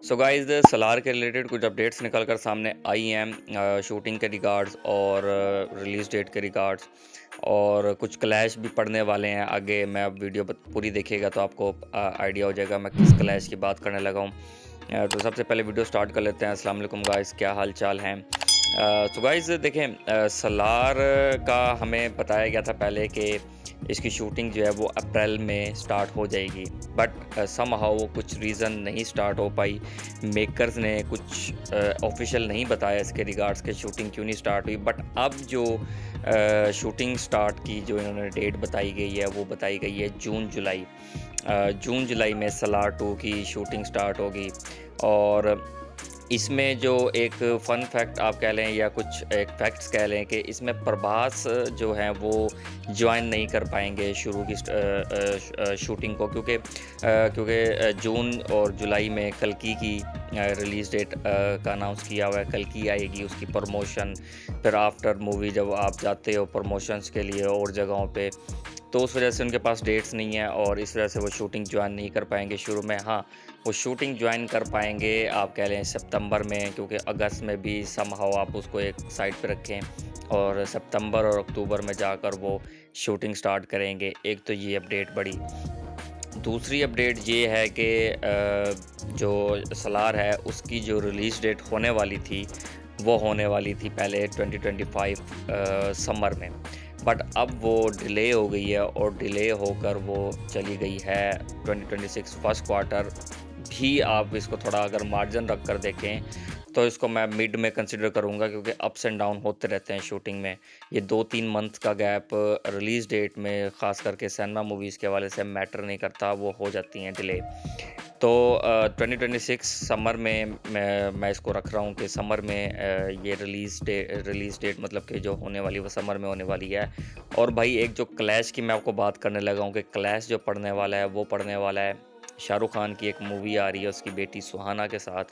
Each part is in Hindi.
सो गाइस सलार के रिलेटेड कुछ अपडेट्स निकल कर सामने आई हैं शूटिंग के रिगार्ड्स और रिलीज डेट के रिगार्ड्स और कुछ क्लैश भी पड़ने वाले हैं आगे। मैं अब वीडियो पूरी देखिएगा तो आपको आइडिया हो जाएगा मैं किस क्लैश की बात करने लगा हूँ। तो सबसे पहले वीडियो स्टार्ट कर लेते हैं। अस्सलाम वालेकुम गाइस, क्या हाल चाल हैं। तो गाइस देखें, सलार का हमें बताया गया था पहले कि इसकी शूटिंग जो है वो अप्रैल में स्टार्ट हो जाएगी, बट समहाउ वो कुछ रीज़न नहीं स्टार्ट हो पाई। मेकर्स ने कुछ ऑफिशियल नहीं बताया इसके रिगार्ड्स के शूटिंग क्यों नहीं स्टार्ट हुई। बट अब जो शूटिंग स्टार्ट की जो इन्होंने डेट बताई गई है वो बताई गई है जून जुलाई। जून जुलाई में सलार 2 की शूटिंग स्टार्ट होगी। और इसमें जो एक फ़न फैक्ट आप कह लें या कुछ एक फैक्ट्स कह लें कि इसमें प्रभास जो हैं वो जॉइन नहीं कर पाएंगे शुरू की शूटिंग को, क्योंकि जून और जुलाई में कल्कि की रिलीज़ डेट का अनाउंस किया हुआ है। कल्कि आएगी, उसकी प्रमोशन, फिर आफ्टर मूवी जब आप जाते हो प्रमोशंस के लिए और जगहों पे, तो उस वजह से उनके पास डेट्स नहीं है और इस वजह से वो शूटिंग ज्वाइन नहीं कर पाएंगे शुरू में। हाँ, वो शूटिंग ज्वाइन कर पाएंगे आप कह लें सितंबर में, क्योंकि अगस्त में भी समहाउ आप उसको एक साइड पे रखें और सितंबर और अक्टूबर में जाकर वो शूटिंग स्टार्ट करेंगे। एक तो ये अपडेट बड़ी। दूसरी अपडेट ये है कि जो सलार है उसकी जो रिलीज़ डेट होने वाली थी वो होने वाली थी पहले 2025 समर में, बट अब वो डिले हो गई है और डिले होकर वो चली गई है 2026 फर्स्ट क्वार्टर। भी आप इसको थोड़ा अगर मार्जिन रख कर देखें तो इसको मैं मिड में कंसिडर करूँगा, क्योंकि अप्स एंड डाउन होते रहते हैं शूटिंग में। ये 2-3 मंथ का गैप रिलीज़ डेट में ख़ास करके सिनेमा मूवीज़ के हवाले से मैटर नहीं करता, वो हो जाती हैं डिले। तो 2026 समर में मैं इसको रख रहा हूँ कि समर में ये रिलीज़ डेट मतलब कि जो होने वाली है वो समर में होने वाली है। और भाई एक जो क्लैश की मैं आपको बात करने लगा हूँ कि क्लैश जो पड़ने वाला है वो पड़ने वाला है शाहरुख खान की एक मूवी आ रही है उसकी बेटी सुहाना के साथ,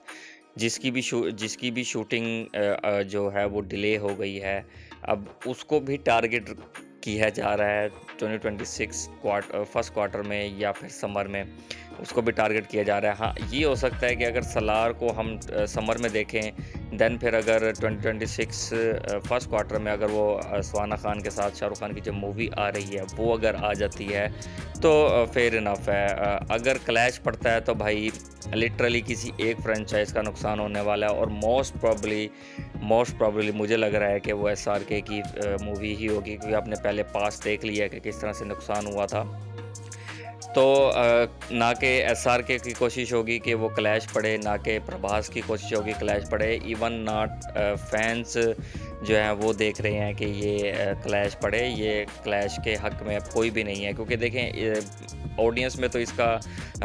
जिसकी भी शूटिंग जो है वो डिले हो गई है। अब उसको भी टारगेट किया जा रहा है 2026 फर्स्ट क्वार्टर में या फिर समर में, उसको भी टारगेट किया जा रहा है। हाँ, ये हो सकता है कि अगर सलार को हम समर में देखें, देन फिर अगर 2026 फर्स्ट क्वार्टर में अगर वो सुहाना खान के साथ शाहरुख खान की जो मूवी आ रही है वो अगर आ जाती है तो फेयर इनफ है। अगर क्लैश पड़ता है तो भाई लिटरली किसी एक फ्रेंचाइज का नुकसान होने वाला है और मोस्ट प्रॉब्ली मुझे लग रहा है कि वो एसआरके की मूवी ही होगी, क्योंकि आपने पहले पास देख लिया है कि किस तरह से नुकसान हुआ था। तो ना कि एसआरके की कोशिश होगी कि वो क्लैश पड़े, ना कि प्रभास की कोशिश होगी क्लैश पड़े। इवन नॉट फैंस जो हैं वो देख रहे हैं कि ये क्लैश पड़े। ये क्लैश के हक़ में अब कोई भी नहीं है, क्योंकि देखें ऑडियंस में तो इसका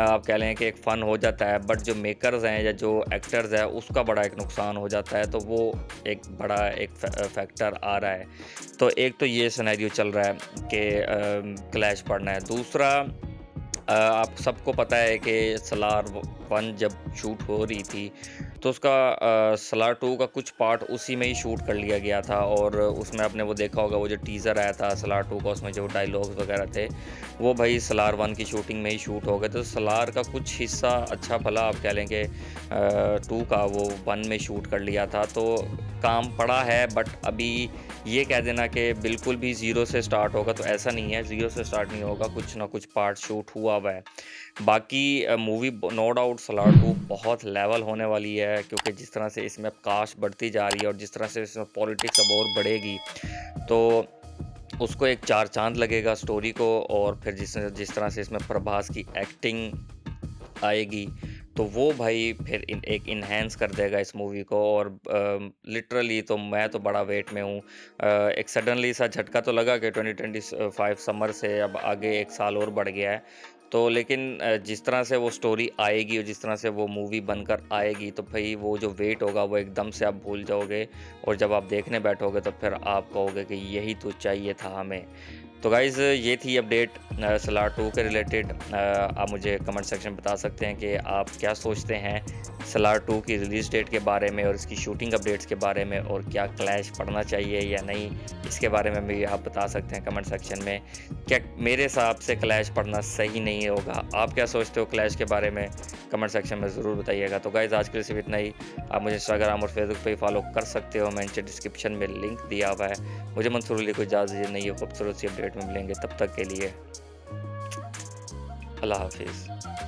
आप कह लें कि एक फ़न हो जाता है, बट जो मेकर्स हैं या जो एक्टर्स हैं उसका बड़ा एक नुकसान हो जाता है। तो वो एक बड़ा एक फैक्टर आ रहा है। तो एक तो ये सिनेरियो चल रहा है कि क्लैश पड़ना है। दूसरा, आप सबको पता है कि सलार 1 जब शूट हो रही थी तो उसका सलार 2 का कुछ पार्ट उसी में ही शूट कर लिया गया था। और उसमें आपने वो देखा होगा, वो जो टीज़र आया था सलार 2 का, उसमें जो डायलॉग्स वगैरह थे वो भाई सलार 1 की शूटिंग में ही शूट हो गए। तो सलार का कुछ हिस्सा अच्छा भला आप कह लें कि 2 का वो 1 में शूट कर लिया था, तो काम पड़ा है। बट अभी ये कह देना कि बिल्कुल भी ज़ीरो से स्टार्ट होगा तो ऐसा नहीं है, ज़ीरो से स्टार्ट नहीं होगा, कुछ ना कुछ पार्ट शूट हुआ हुआ है। बाकी मूवी नो डाउट सलार 2 बहुत लेवल होने वाली है, क्योंकि जिस तरह से इसमें कास्ट बढ़ती जा रही है और जिस तरह से इसमें पॉलिटिक्स अब और बढ़ेगी, तो उसको एक चार चाँद लगेगा स्टोरी को। और फिर जिस तरह से इसमें प्रभास की एक्टिंग आएगी तो वो भाई फिर एक इन्हेंस कर देगा इस मूवी को। और लिटरली तो मैं तो बड़ा वेट में हूँ। एक सडनली सा झटका तो लगा कि 2025 समर से अब आगे एक साल और बढ़ गया है। तो लेकिन जिस तरह से वो स्टोरी आएगी और जिस तरह से वो मूवी बनकर आएगी तो भाई वो जो वेट होगा वो एकदम से आप भूल जाओगे। और जब आप देखने बैठोगे तो फिर आप कहोगे कि यही तो चाहिए था हमें। तो गाइज़ ये थी अपडेट सलार 2 के रिलेटेड। आप मुझे कमेंट सेक्शन में बता सकते हैं कि आप क्या सोचते हैं सलार 2 की रिलीज़ डेट के बारे में और इसकी शूटिंग अपडेट्स के बारे में, और क्या क्लैश पड़ना चाहिए या नहीं, इसके बारे में भी आप बता सकते हैं कमेंट सेक्शन में। क्या मेरे हिसाब से क्लैश पड़ना सही नहीं होगा, आप क्या सोचते हो क्लैश के बारे में, कमेंट सेक्शन में ज़रूर बताइएगा। तो गाइज़ आज के लिए सिर्फ इतना ही। आप मुझे इंस्टाग्राम और फेसबुक पे फॉलो कर सकते हो, मैं नीचे डिस्क्रिप्शन में लिंक दिया हुआ है। मुझे मंसूर अली को इजाज़त नहीं है, खूबसूरत सी अपडेट में मिलेंगे, तब तक के लिए अल्लाह हाफिज़।